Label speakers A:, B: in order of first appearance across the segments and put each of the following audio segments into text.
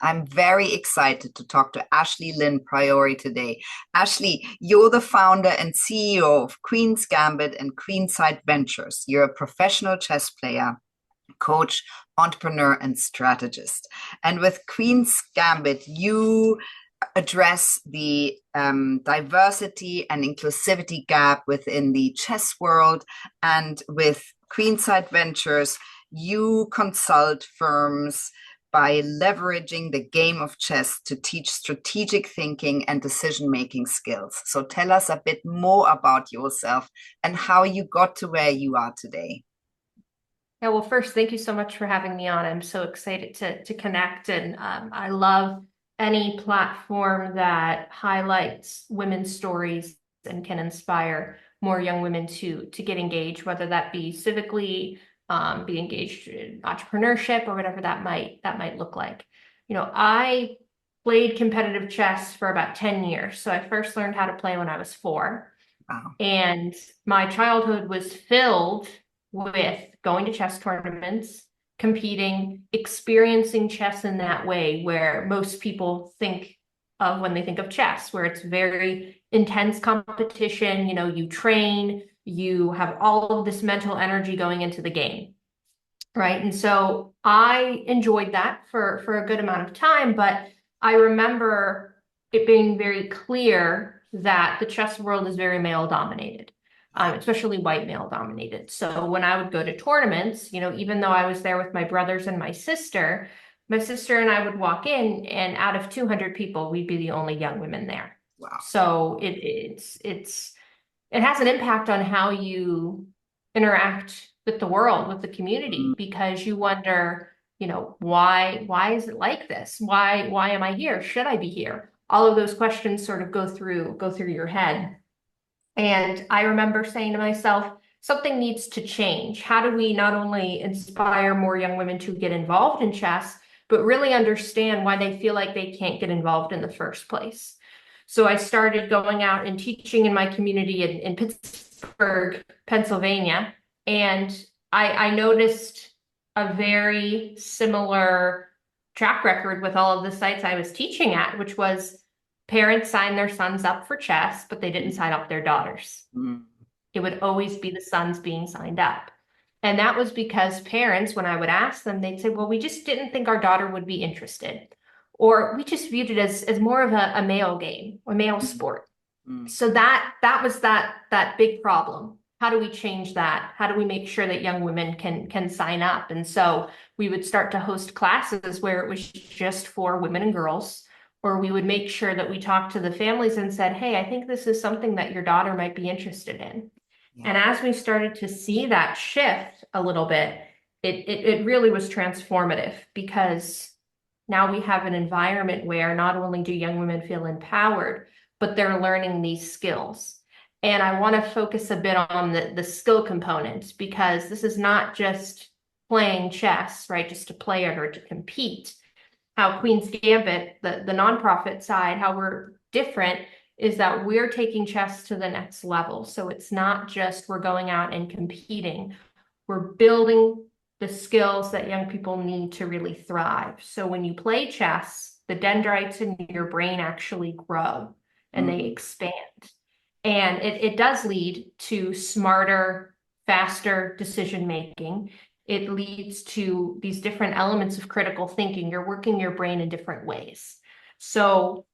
A: I'm very excited to talk to Ashley Lynn Priore today. Ashley, you're the founder and CEO of Queens Gambit and Queenside Ventures. You're a professional chess player, coach, entrepreneur, and strategist. And with Queen's Gambit, you address the diversity and inclusivity gap within the chess world. And with Queenside Ventures, you consult firms by leveraging the game of chess to teach strategic thinking and decision making skills. So tell us a bit more about yourself and how you got to where you are today.
B: Yeah, well, first, thank you so much for having me on. I'm so excited to connect, and I love any platform that highlights women's stories and can inspire more young women to get engaged, whether that be civically, be engaged in entrepreneurship, or whatever that might look like. I played competitive chess for about 10 years. So I first learned how to play when I was 4.
A: Wow.
B: And my childhood was filled with going to chess tournaments, competing, experiencing chess in that way where most people think of when they think of chess, where it's very intense competition. You train, you have all of this mental energy going into the game, right? And so I enjoyed that for a good amount of time, but I remember it being very clear that the chess world is very male dominated, especially white male dominated. So when I would go to tournaments, even though I was there with my brothers and my sister and I would walk in, and out of 200 people, we'd be the only young women there.
A: Wow.
B: So it has an impact on how you interact with the world, with the community, because you wonder, why is it like this? Why am I here? Should I be here? All of those questions sort of go through your head. And I remember saying to myself, something needs to change. How do we not only inspire more young women to get involved in chess, but really understand why they feel like they can't get involved in the first place? So I started going out and teaching in my community in Pittsburgh, Pennsylvania, and I noticed a very similar track record with all of the sites I was teaching at, which was parents signed their sons up for chess, but they didn't sign up their daughters.
A: Mm.
B: It would always be the sons being signed up. And that was because parents, when I would ask them, they'd say, well, we just didn't think our daughter would be interested. Or we just viewed it as more of a male game or male sport.
A: Mm.
B: So that was that big problem. How do we change that? How do we make sure that young women can sign up? And so we would start to host classes where it was just for women and girls, or we would make sure that we talked to the families and said, hey, I think this is something that your daughter might be interested in.
A: Yeah.
B: And as we started to see that shift a little bit, it really was transformative, because now we have an environment where not only do young women feel empowered, but they're learning these skills. And I want to focus a bit on the skill component, because this is not just playing chess, right? Just to play it or to compete. How Queens Gambit, the nonprofit side, how we're different is that we're taking chess to the next level. So it's not just we're going out and competing. We're building the skills that young people need to really thrive. So when you play chess, the dendrites in your brain actually grow and they expand. And it does lead to smarter, faster decision making. It leads to these different elements of critical thinking. You're working your brain in different ways. So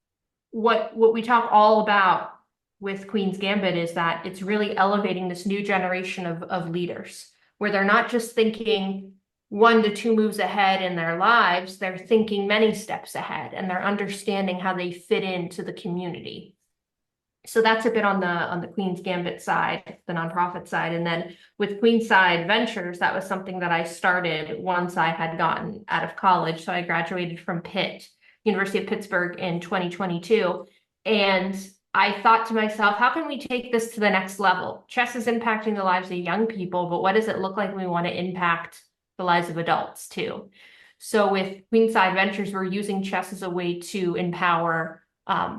B: what we talk all about with Queen's Gambit is that it's really elevating this new generation of leaders, where they're not just thinking 1 to 2 moves ahead in their lives, they're thinking many steps ahead, and they're understanding how they fit into the community. So that's a bit on the Queen's Gambit side, the nonprofit side. And then with Queenside Ventures, that was something that I started once I had gotten out of college. So I graduated from University of Pittsburgh in 2022. And I thought to myself, how can we take this to the next level? Chess is impacting the lives of young people, but what does it look like when we want to impact the lives of adults too? So with Queenside Ventures, we're using chess as a way to empower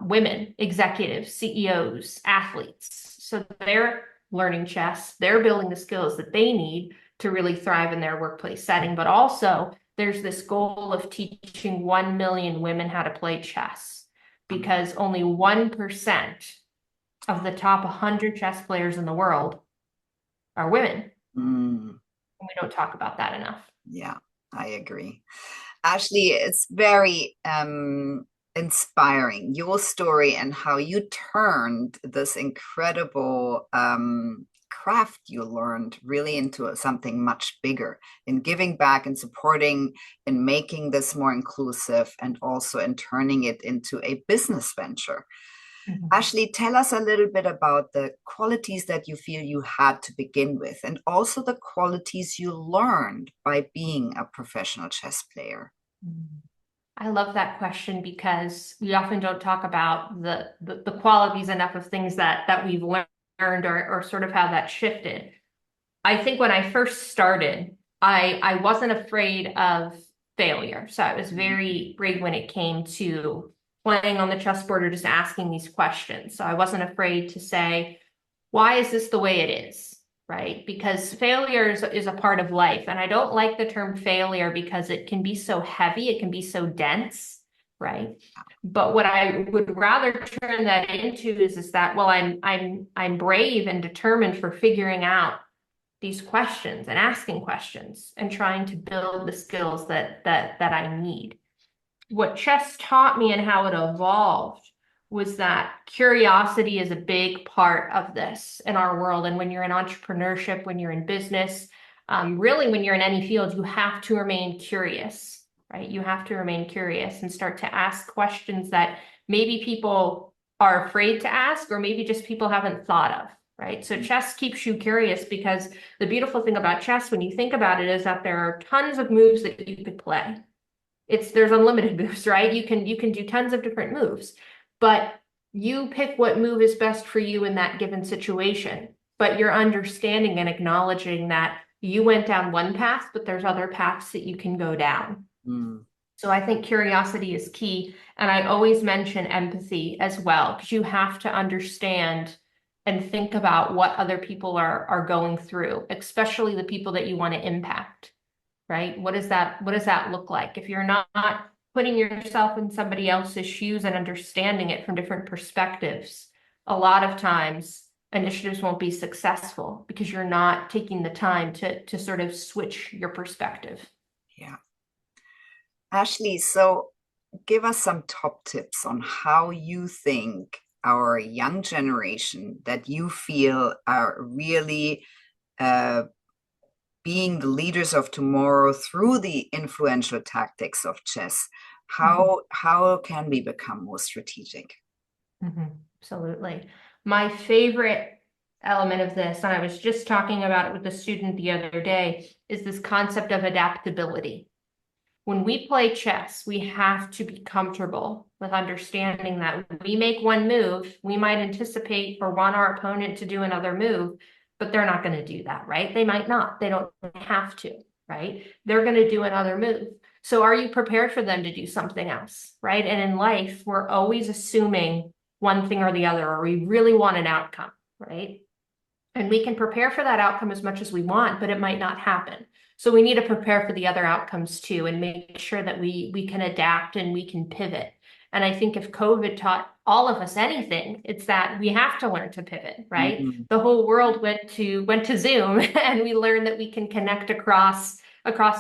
B: women, executives, CEOs, athletes. So they're learning chess, they're building the skills that they need to really thrive in their workplace setting, but also there's this goal of teaching 1 million women how to play chess because only 1% of the top 100 chess players in the world are women.
A: Mm.
B: And we don't talk about that enough.
A: Yeah, I agree. Ashley, it's very inspiring, your story and how you turned this incredible craft you learned really into something much bigger in giving back and supporting and making this more inclusive and also in turning it into a business venture. Ashley, tell us a little bit about the qualities that you feel you had to begin with, and also the qualities you learned by being a professional chess player.
B: I love that question because we often don't talk about the qualities enough of things that we've learned or sort of how that shifted. I think when I first started, I wasn't afraid of failure. So I was very brave when it came to playing on the chessboard or just asking these questions. So I wasn't afraid to say, why is this the way it is? Right? Because failure is a part of life. And I don't like the term failure because it can be so heavy, it can be so dense, right? But what I would rather turn that into is that, well, I'm brave and determined for figuring out these questions and asking questions and trying to build the skills that I need. What chess taught me and how it evolved was that curiosity is a big part of this in our world. And when you're in entrepreneurship, when you're in business, really when you're in any field, you have to remain curious, right? You have to remain curious and start to ask questions that maybe people are afraid to ask, or maybe just people haven't thought of, right? So chess keeps you curious because the beautiful thing about chess, when you think about it, is that there are tons of moves that you could play. There's unlimited moves, right? You can do tons of different moves, but you pick what move is best for you in that given situation. But you're understanding and acknowledging that you went down one path, but there's other paths that you can go down.
A: Mm.
B: So I think curiosity is key. And I always mention empathy as well, because you have to understand and think about what other people are going through, especially the people that you want to impact. Right? What does that look like? If you're not putting yourself in somebody else's shoes and understanding it from different perspectives, a lot of times initiatives won't be successful because you're not taking the time to sort of switch your perspective.
A: Yeah. Ashley, so give us some top tips on how you think our young generation that you feel are really being the leaders of tomorrow through the influential tactics of chess. How can we become more strategic?
B: Absolutely. My favorite element of this, and I was just talking about it with a student the other day, is this concept of adaptability. When we play chess, we have to be comfortable with understanding that when we make one move, we might anticipate or want our opponent to do another move, but they're not going to do that, right? They might not. They don't have to, right? They're going to do another move. So are you prepared for them to do something else, right? And in life, we're always assuming one thing or the other, or we really want an outcome, right? And we can prepare for that outcome as much as we want, but it might not happen. So we need to prepare for the other outcomes too, and make sure that we can adapt and we can pivot. And I think if COVID taught all of us anything, it's that we have to learn to pivot, right?
A: Mm-hmm.
B: The whole world went to Zoom, and we learned that we can connect across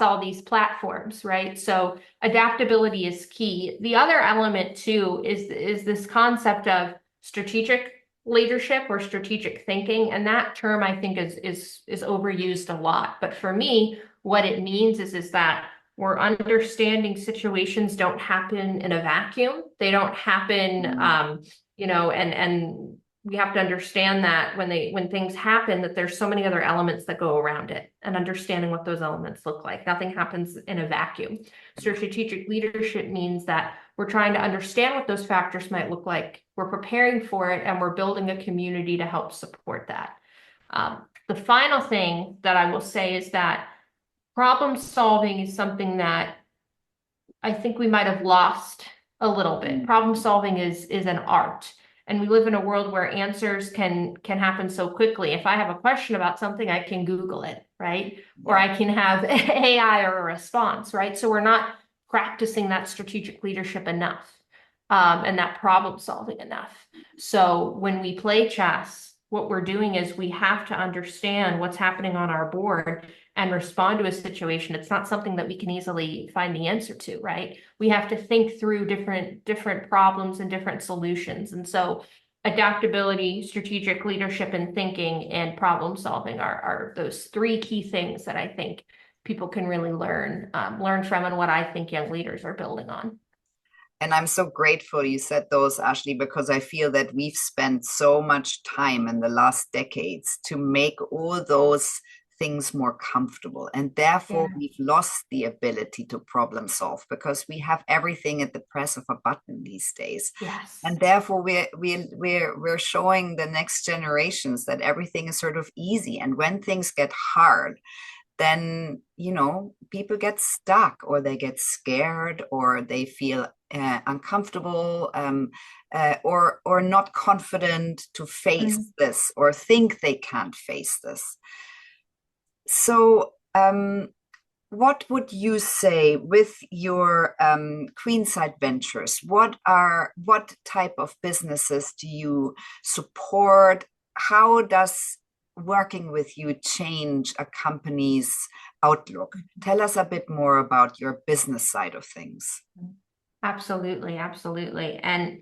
B: all these platforms, right? So adaptability is key. The other element too is this concept of strategic leadership or strategic thinking, and that term I think is overused a lot. But for me, what it means is that we're understanding situations don't happen in a vacuum. They don't happen, and we have to understand that when things happen, that there's so many other elements that go around it, and understanding what those elements look like. Nothing happens in a vacuum. So strategic leadership means that we're trying to understand what those factors might look like. We're preparing for it, and we're building a community to help support that. The final thing that I will say is that problem solving is something that I think we might have lost a little bit. Problem solving is an art. And we live in a world where answers can happen so quickly. If I have a question about something, I can Google it, right? Or I can have AI or a response, right? So we're not practicing that strategic leadership enough, and that problem solving enough. So when we play chess, what we're doing is we have to understand what's happening on our board and respond to a situation. It's not something that we can easily find the answer to, right? We have to think through different problems and different solutions. And so adaptability, strategic leadership and thinking, and problem solving are those three key things that I think people can really learn from, and what I think young leaders are building on.
A: And I'm so grateful you said those, Ashley, because I feel that we've spent so much time in the last decades to make all those things more comfortable. And therefore,
B: Yeah.
A: we've lost the ability to problem solve because we have everything at the press of a button these days.
B: Yes.
A: And therefore, we're showing the next generations that everything is sort of easy. And when things get hard, then people get stuck or they get scared or they feel uncomfortable, or not confident to face
B: Mm.
A: this or think they can't face this. So what would you say with your Queenside Ventures? What type of businesses do you support? How does working with you change a company's outlook? Tell us a bit more about your business side of things.
B: Absolutely, absolutely. And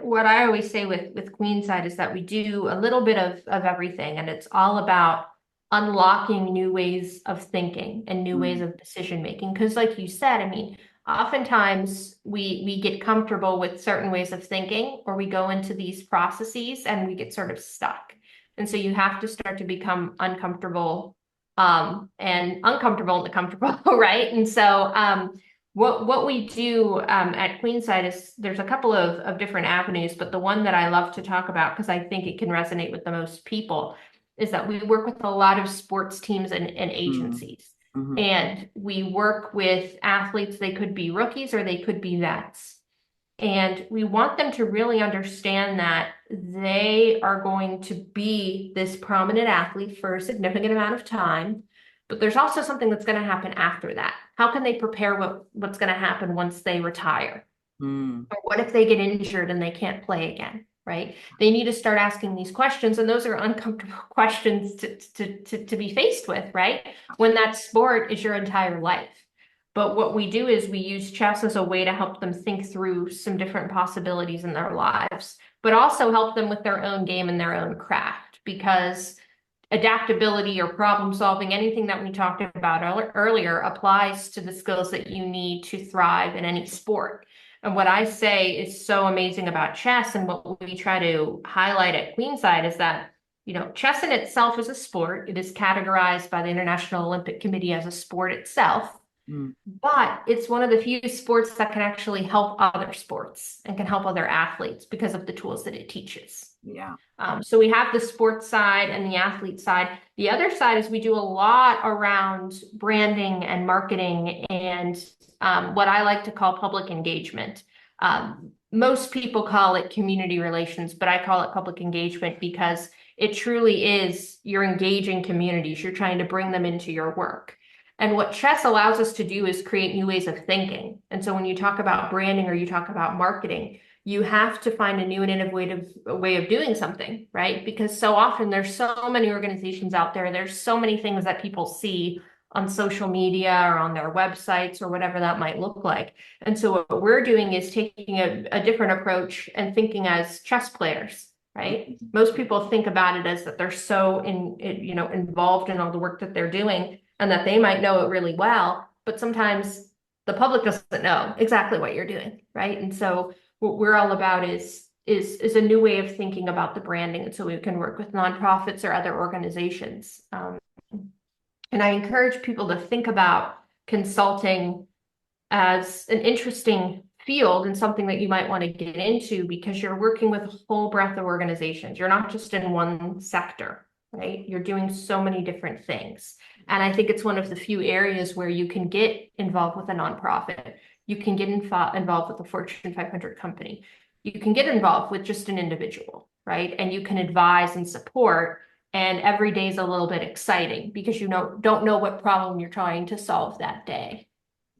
B: what I always say with Queenside is that we do a little bit of everything, and it's all about unlocking new ways of thinking and new ways
A: Mm,
B: of decision making. Because, like you said, I mean, oftentimes we get comfortable with certain ways of thinking, or we go into these processes and we get sort of stuck. And so you have to start to become uncomfortable, and uncomfortable in the comfortable, right? And so what we do at Queenside is there's a couple of different avenues, but the one that I love to talk about because I think it can resonate with the most people is that we work with a lot of sports teams and
A: mm,
B: agencies.
A: mhm,
B: And we work with athletes, they could be rookies or they could be vets. And we want them to really understand that they are going to be this prominent athlete for a significant amount of time, but there's also something that's going to happen after that. How can they prepare what's going to happen once they retire?
A: mm,
B: Or what if they get injured and they can't play again, right? They need to start asking these questions, and those are uncomfortable questions to be faced with, right? When that sport is your entire life. But what we do is we use chess as a way to help them think through some different possibilities in their lives, but also help them with their own game and their own craft, because adaptability or problem solving, anything that we talked about earlier, applies to the skills that you need to thrive in any sport. And what I say is so amazing about chess, and what we try to highlight at Queenside, is that, chess in itself is a sport. It is categorized by the International Olympic Committee as a sport itself.
A: mm.
B: But it's one of the few sports that can actually help other sports and can help other athletes because of the tools that it teaches.
A: Yeah.
B: So we have the sports side and the athlete side. The other side is we do a lot around branding and marketing and what I like to call public engagement. Most people call it community relations, but I call it public engagement because it truly is, you're engaging communities. You're trying to bring them into your work. And what chess allows us to do is create new ways of thinking. And so when you talk about branding or you talk about marketing, you have to find a new and innovative way of doing something, right? Because so often there's so many organizations out there, there's so many things that people see on social media or on their websites or whatever that might look like. And so what we're doing is taking a different approach and thinking as chess players, right?
A: Mhm.
B: Most people think about it as that they're so involved in all the work that they're doing and that they might know it really well, but sometimes the public doesn't know exactly what you're doing, right? And so what we're all about is a new way of thinking about the branding, and so we can work with nonprofits or other organizations. And I encourage people to think about consulting as an interesting field and something that you might want to get into, because you're working with a whole breadth of organizations. You're not just in one sector, right? You're doing so many different things. And I think it's one of the few areas where you can get involved with a nonprofit. You can get involved with a Fortune 500 company. you can get involved with just an individual, right? And you can advise and support. And every day is a little bit exciting because you don't know what problem you're trying to solve that day.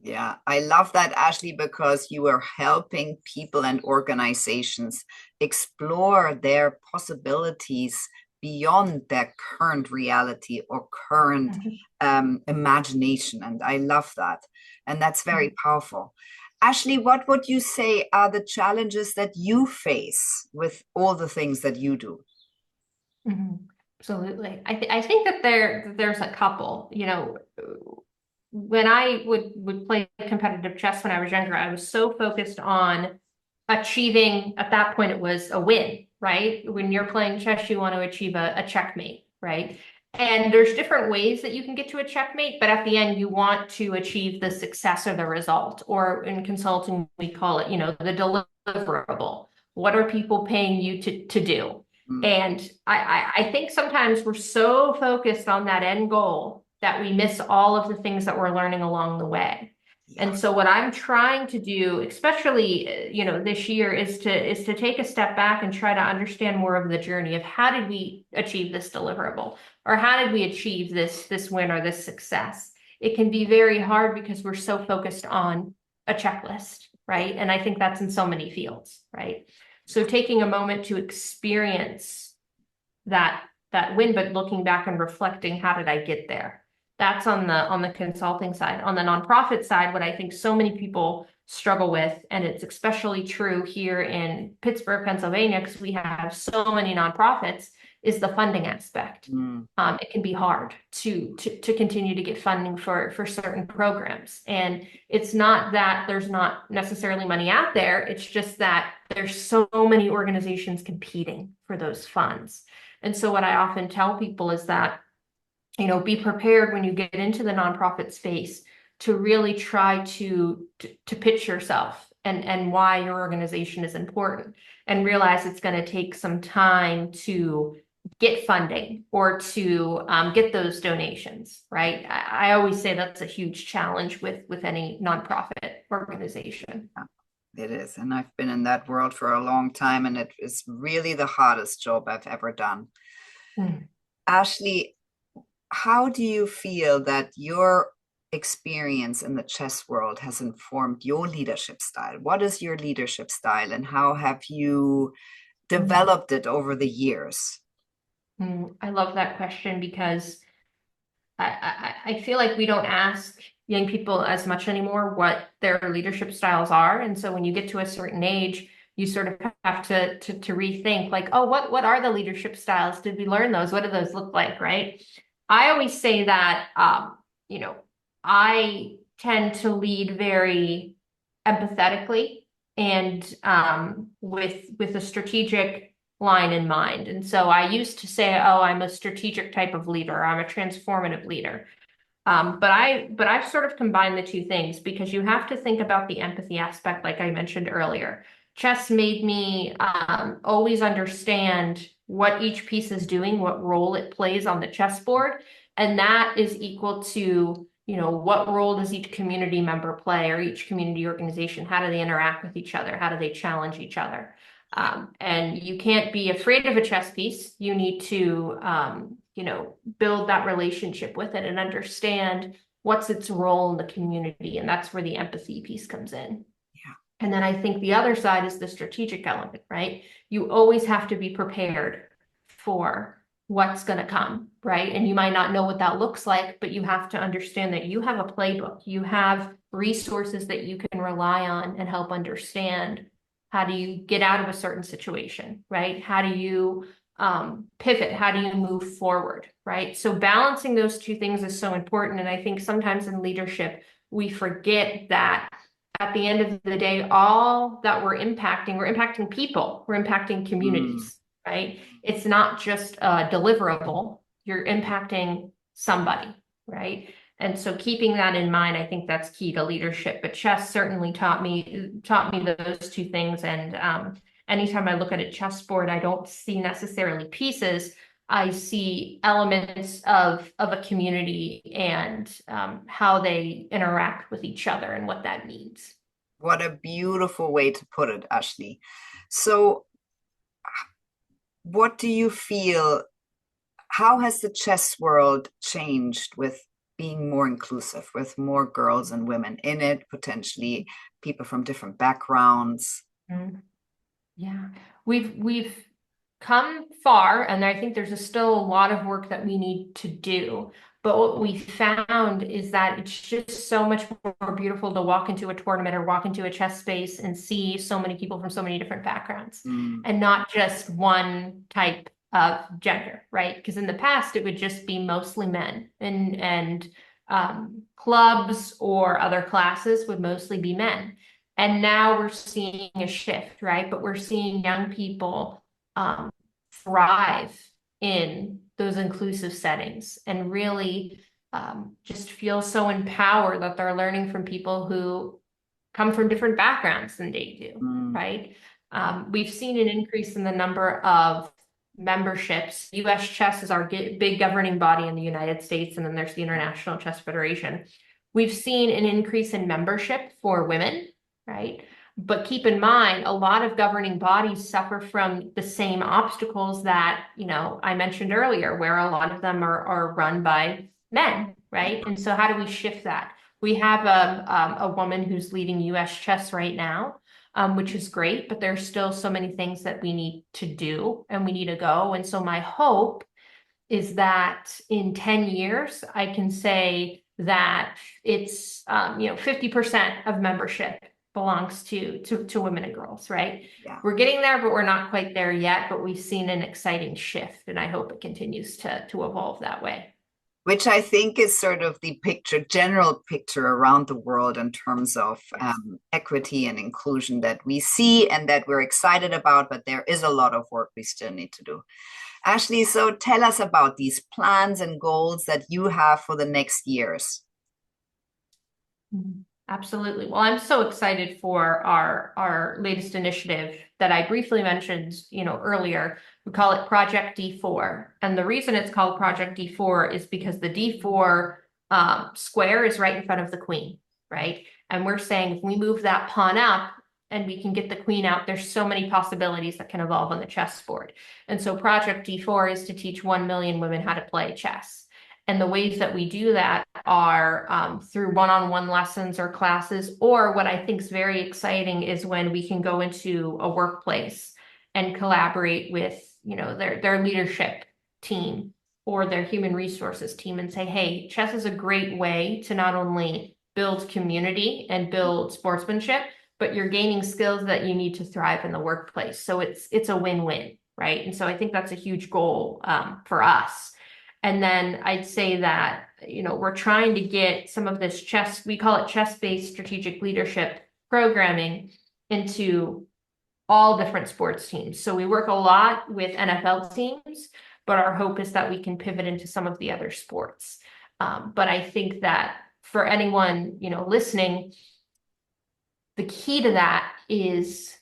A: Yeah, I love that, Ashley, because you are helping people and organizations explore their possibilities beyond their current reality or current
B: Mhm.
A: imagination. And I love that. And that's very
B: Mhm.
A: powerful. Ashley, what would you say are the challenges that you face with all the things that you do?
B: Mhm. Absolutely. I think that there's a couple, when I would play competitive chess when I was younger, I was so focused on achieving, at that point it was a win, right? When you're playing chess, you want to achieve a checkmate, right? And there's different ways that you can get to a checkmate, but at the end you want to achieve the success or the result, or in consulting we call it, the deliverable. What are people paying you to do?
A: Mm,
B: And I think sometimes we're so focused on that end goal that we miss all of the things that we're learning along the way.
A: yeah.
B: And so what I'm trying to do, especially, this year is to take a step back and try to understand more of the journey of how did we achieve this deliverable, or how did we achieve this win or this success? It can be very hard because we're so focused on a checklist, right? And I think that's in so many fields, right? So taking a moment to experience that win, but looking back and reflecting, how did I get there? That's on the consulting side. On the nonprofit side, what I think so many people struggle with, and it's especially true here in Pittsburgh, Pennsylvania, because we have so many nonprofits, is the funding aspect.
A: Mm,
B: It can be hard to continue to get funding for certain programs. And it's not that there's not necessarily money out there, it's just that there's so many organizations competing for those funds. And so what I often tell people is that, be prepared when you get into the nonprofit space to really try to pitch yourself and why your organization is important, and realize it's going to take some time to get funding or to get those donations, right? I always say that's a huge challenge with any nonprofit organization.
A: yeah, it is. And I've been in that world for a long time, and it is really the hardest job I've ever done.
B: Hmm.
A: Ashley, how do you feel that your experience in the chess world has informed your leadership style? What is your leadership style, and how have you
B: Hmm.
A: developed it over the years?
B: I love that question because I feel like we don't ask young people as much anymore what their leadership styles are. And so when you get to a certain age, you sort of have to rethink, like, oh, what are the leadership styles? Did we learn those? What do those look like, right? I always say that you know, I tend to lead very empathetically and with a strategic line in mind. And so I used to say, oh, I'm a strategic type of leader, I'm a transformative leader. But I've sort of combined the two things because you have to think about the empathy aspect, like I mentioned earlier. Chess made me always understand what each piece is doing, what role it plays on the chessboard, and that is equal to, what role does each community member play or each community organization? How do they interact with each other? How do they challenge each other? And you can't be afraid of a chess piece. You need to, build that relationship with it and understand what's its role in the community. And that's where the empathy piece comes in.
A: Yeah.
B: And then I think the other side is the strategic element, right? You always have to be prepared for what's going to come, right? And you might not know what that looks like, but you have to understand that you have a playbook, you have resources that you can rely on and help understand how do you get out of a certain situation, right? How do you pivot? How do you move forward, right? So balancing those two things is so important. And I think sometimes in leadership, we forget that at the end of the day, all that we're impacting people, we're impacting
A: Mm,
B: communities, right? It's not just a deliverable, you're impacting somebody, right? And so keeping that in mind, I think that's key to leadership. But chess certainly taught me those two things. And anytime I look at a chessboard, I don't see necessarily pieces. I see elements of a community and how they interact with each other and what that means.
A: what a beautiful way to put it, Ashley. So, what do you feel? How has the chess world changed with being more inclusive, with more girls and women in it, potentially people from different backgrounds?
B: Mm. Yeah, we've come far, and I think there's still a lot of work that we need to do. But what we found is that it's just so much more beautiful to walk into a tournament or walk into a chess space and see so many people from so many different backgrounds,
A: Mm,
B: and not just one type of gender, right? Because in the past it would just be mostly men, and clubs or other classes would mostly be men. And now we're seeing a shift, right? But we're seeing young people um, thrive in those inclusive settings and really just feel so empowered that they're learning from people who come from different backgrounds than they do,
A: mm,
B: right? We've seen an increase in the number of memberships. US Chess is our big governing body in the United States, and then there's the International Chess Federation. We've seen an increase in membership for women, right? But keep in mind, a lot of governing bodies suffer from the same obstacles that, I mentioned earlier, where a lot of them are run by men, right? And so how do we shift that? We have a woman who's leading US Chess right now, which is great, but there's still so many things that we need to do and we need to go. And so my hope is that in 10 years, I can say that it's 50% of membership belongs to women and girls, right?
A: yeah.
B: We're getting there, but we're not quite there yet, but we've seen an exciting shift, and I hope it continues to evolve that way.
A: Which I think is sort of the picture, general picture around the world in terms of
B: Yes.
A: equity and inclusion that we see and that we're excited about, but there is a lot of work we still need to do. Ashley, so tell us about these plans and goals that you have for the next years.
B: Mhm. Absolutely. Well, I'm so excited for our latest initiative that I briefly mentioned, earlier. We call it Project D4. And the reason it's called Project D4 is because the D4 square is right in front of the queen, right? And we're saying if we move that pawn up and we can get the queen out, there's so many possibilities that can evolve on the chessboard. And so Project D4 is to teach 1 million women how to play chess. And the ways that we do that are through one-on-one lessons or classes, or what I think is very exciting is when we can go into a workplace and collaborate with, their leadership team or their human resources team and say, hey, chess is a great way to not only build community and build sportsmanship, but you're gaining skills that you need to thrive in the workplace. So it's a win-win, right? And so I think that's a huge goal for us. And then I'd say that, we're trying to get some of this chess, we call it chess-based strategic leadership programming, into all different sports teams. So we work a lot with NFL teams, but our hope is that we can pivot into some of the other sports. But I think that for anyone, listening, the key to that is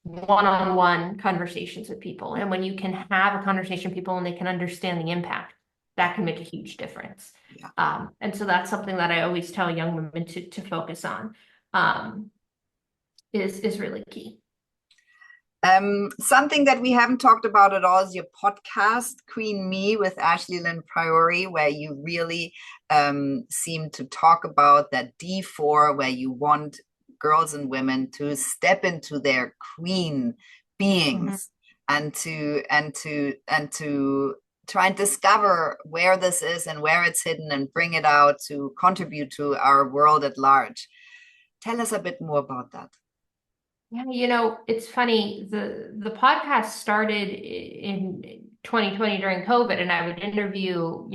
B: one-on-one conversations with people. And when you can have a conversation with people and they can understand the impact, that can make a huge difference.
A: Yeah.
B: And so that's something that I always tell young women to focus on, is really key.
A: Something that we haven't talked about at all is your podcast, Queen Me with Ashley Lynn Priore, where you really seem to talk about that D4, where you want girls and women to step into their queen beings and to try and discover where this is and where it's hidden and bring it out to contribute to our world at large. Tell us a bit more about that.
B: Yeah, it's funny. The podcast started in 2020 during COVID, and I would interview,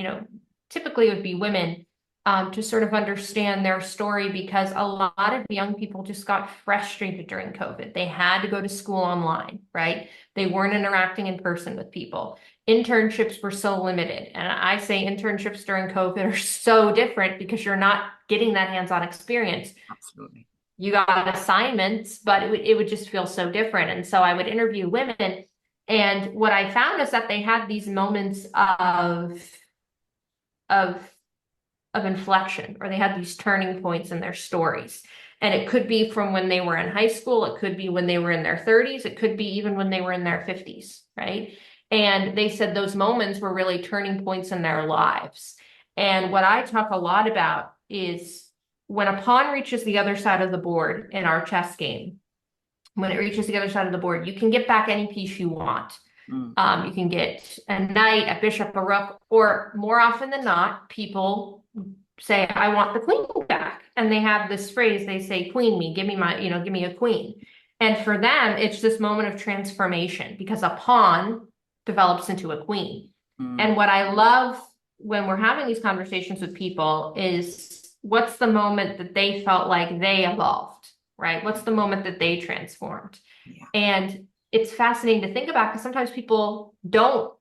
B: typically it would be women, to sort of understand their story, because a lot of young people just got frustrated during COVID. They had to go to school online, right? They weren't interacting in person with people. Internships were so limited. And I say internships during COVID are so different because you're not getting that hands-on experience.
A: Absolutely.
B: You got assignments, but it would just feel so different. And so I would interview women, and what I found is that they had these moments of inflection, or they had these turning points in their stories. And it could be from when they were in high school, it could be when they were in their 30s, it could be even when they were in their 50s, right? And they said those moments were really turning points in their lives. And what I talk a lot about is when a pawn reaches the other side of the board in our chess game, when it reaches the other side of the board, you can get back any piece you want.
A: Mm.
B: You can get a knight, a bishop, a rook, or more often than not, people say, I want the queen back. And they have this phrase, they say, queen me, give me my, give me a queen. And for them, it's this moment of transformation because a pawn develops into a queen.
A: Mm.
B: And what I love when we're having these conversations with people is what's the moment that they felt like they evolved, right? What's the moment that they transformed?
A: Yeah.
B: And it's fascinating to think about because sometimes people don't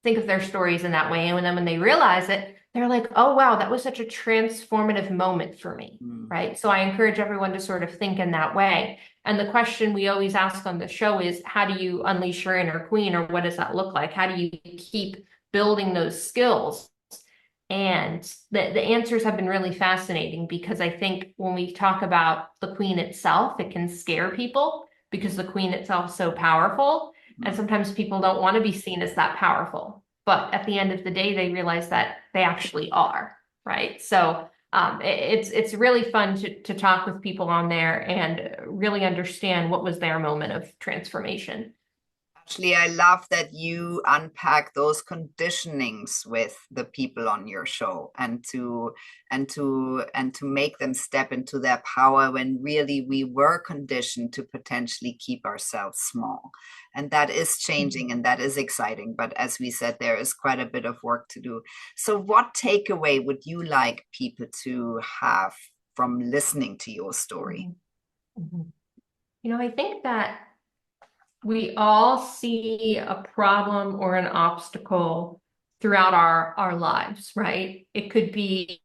B: think of their stories in that way. And then when they realize it, they're like, oh, wow, that was such a transformative moment for me, right? So I encourage everyone to sort of think in that way. And the question we always ask on the show is, how do you unleash your inner queen, or what does that look like? How do you keep building those skills? And the answers have been really fascinating because I think when we talk about the queen itself, it can scare people because the queen itself is so powerful. And sometimes people don't want to be seen as that powerful. But at the end of the day, they realize that they actually are, right? So it's really fun to talk with people on there and really understand what was their moment of transformation.
A: Actually, I love that you unpack those conditionings with the people on your show and to make them step into their power when really we were conditioned to potentially keep ourselves small. And that is changing and that is exciting. But as we said, there is quite a bit of work to do. So what takeaway would you like people to have from listening to your story?
B: I think that we all see a problem or an obstacle throughout our lives, right? It could be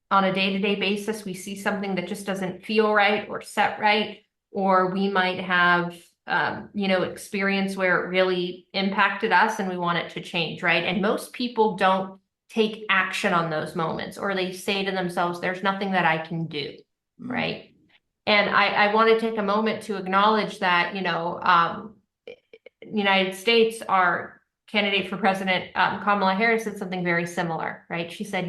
B: on a day-to-day basis, we see something that just doesn't feel right or set right, or we might have, experience where it really impacted us and we want it to change, right? And most people don't take action on those moments, or they say to themselves, there's nothing that I can do, right? And I want to take a moment to acknowledge that, United States, our candidate for president, Kamala Harris, said something very similar, right? She said,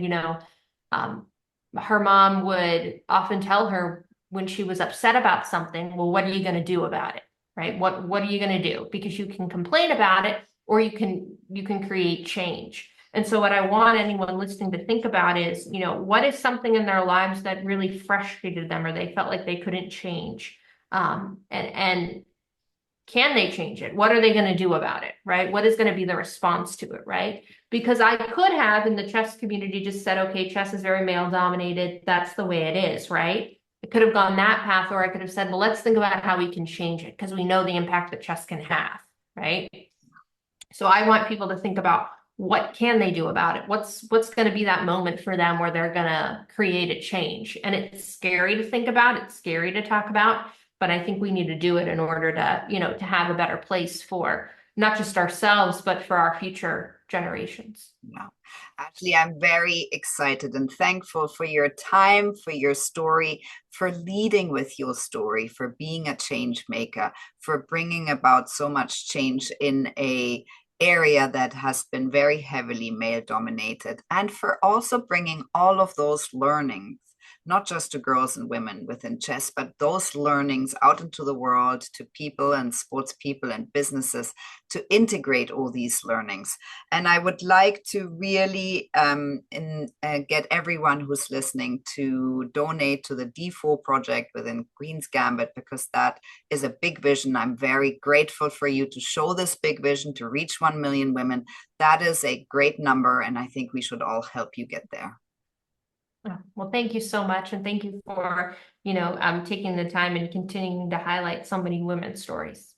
B: her mom would often tell her when she was upset about something, well, what are you going to do about it, right? What are you going to do? Because you can complain about it, or you can create change. And so what I want anyone listening to think about is, what is something in their lives that really frustrated them or they felt like they couldn't change? And can they change it? What are they going to do about it, right? What is going to be the response to it, right? Because I could have in the chess community just said, okay, chess is very male dominated. That's the way it is, right? It could have gone that path, or I could have said, well, let's think about how we can change it because we know the impact that chess can have, right? So I want people to think about what can they do about it? What's going to be that moment for them where they're going to create a change? And it's scary to think about. It's scary to talk about, but I think we need to do it in order to, to have a better place for not just ourselves, but for our future generations.
A: Yeah. Actually, I'm very excited and thankful for your time, for your story, for leading with your story, for being a change maker, for bringing about so much change in a area that has been very heavily male dominated, and for also bringing all of those learnings, not just to girls and women within chess, but those learnings out into the world to people and sports people and businesses to integrate all these learnings. And I would like to really get everyone who's listening to donate to the D4 project within Queens Gambit, because that is a big vision. I'm very grateful for you to show this big vision to reach 1 million women. That is a great number, and I think we should all help you get there.
B: Well, thank you so much. And thank you for, taking the time and continuing to highlight so many women's stories.